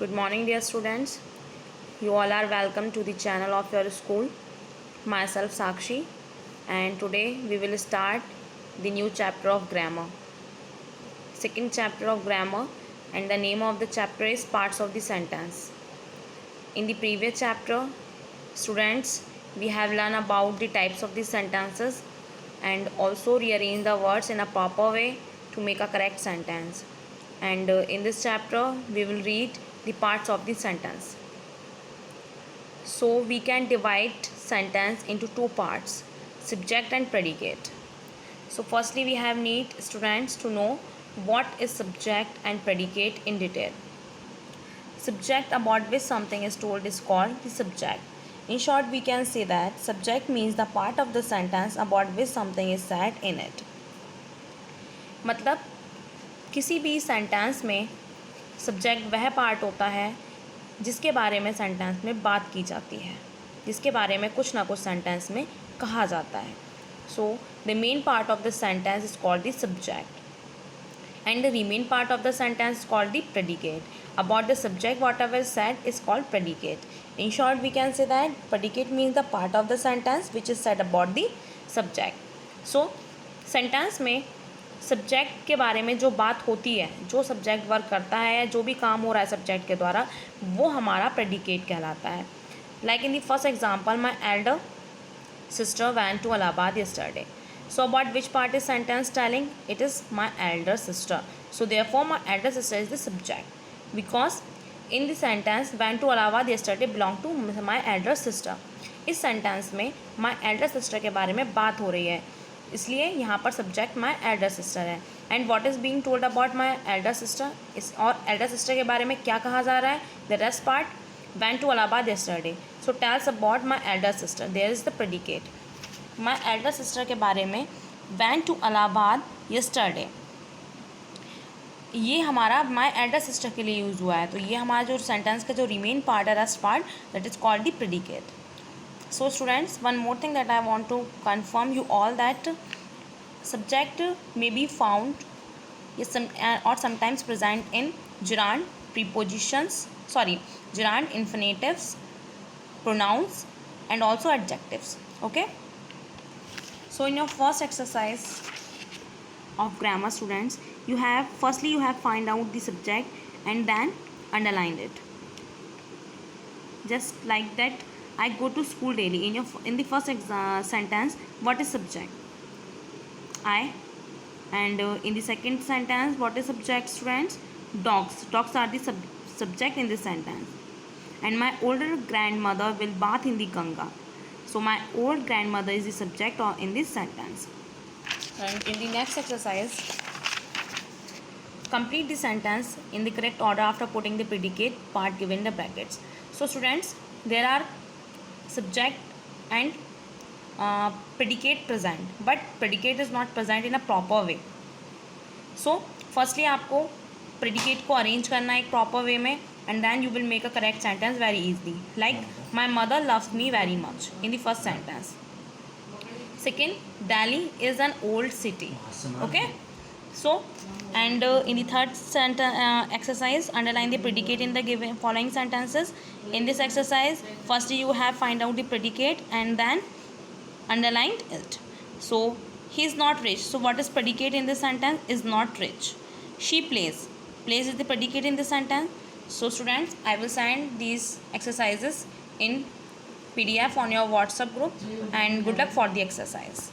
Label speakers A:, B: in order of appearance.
A: Good morning, dear students. You all are welcome to the channel of your school. Myself Sakshi, and today we will start the new chapter of grammar. Second chapter of grammar, and the name of the chapter is parts of the sentence. In the previous chapter, students, we have learned about the types of the sentences and also rearrange the words in a proper way to make a correct sentence. And in this chapter, we will read the parts of the sentence. So we can divide sentence into two parts, subject and predicate. So firstly we have need students to know what is subject and predicate in detail. Subject about which something is told is called the subject. In short, we can say that subject means the part of the sentence about which something is said in it. मतलब किसी भी sentence में subject वह part होता है जिसके बारे में सेंटेंस में बात की जाती है, जिसके बारे में कुछ ना कुछ सेंटेंस में कहा जाता है. So the main part of the sentence is called the subject and the remain part of the sentence is called the predicate. About the subject, whatever is said is called predicate. In short, we can say that predicate means the part of the sentence which is said about the subject. So sentence में subject के बारे में जो बात होती है, जो subject work करता है या जो भी काम हो रहा है सब्जेक्ट के द्वारा, वो हमारा प्रेडिकेट कहलाता है. Like in the first example, my elder sister went to Allahabad yesterday. So about which part is sentence telling? It is my elder sister. So therefore my elder sister is the subject, because in the sentence went to Allahabad yesterday belong to my elder sister. इस sentence में my elder sister के बारे में बात हो रही है, इसलिए यहाँ पर सब्जेक्ट my elder sister है. And what is being told about my elder sister, इस और elder sister के बारे में क्या कहा जा रहा है? The rest part went to Allahabad yesterday. So tells about my elder sister. There is the predicate. My elder sister के बारे में went to Allahabad yesterday. ये हमारा my elder sister के लिए यूज़ हुआ है, तो ये हमारा जो सेंटेंस का जो रिमेन पार्ट है, rest part, that is called the predicate. So students, one more thing that I want to confirm you all, that subject may be found or sometimes present in gerund, prepositions, gerund, infinitives, pronouns and also adjectives. Okay, so in your first exercise of grammar, students, you have find out the subject and then underline it, just like that. I go to school daily. In the first sentence, what is subject? I. And in the second sentence, what is subject, students? Dogs are the subject in this sentence. And my older grandmother will bath in the Ganga. So my old grandmother is the subject in this sentence. And in the next exercise, complete the sentence in the correct order after putting the predicate part given in the brackets. So students, there are subject and predicate present, but predicate is not present in a proper way. So firstly आपको predicate को arrange करना है एक proper way में, and then you will make a correct sentence very easily. Like my mother loves me very much in the first sentence. Second, Delhi is an old city. Okay, so and in the third exercise, underline the predicate in the given following sentences. In this exercise, first you have find out the predicate and then underlined it. So he is not rich. So what is predicate in this sentence? Is not rich. She plays. Plays is the predicate in this sentence. So students, I will send these exercises in PDF on your WhatsApp group, and good luck for the exercise.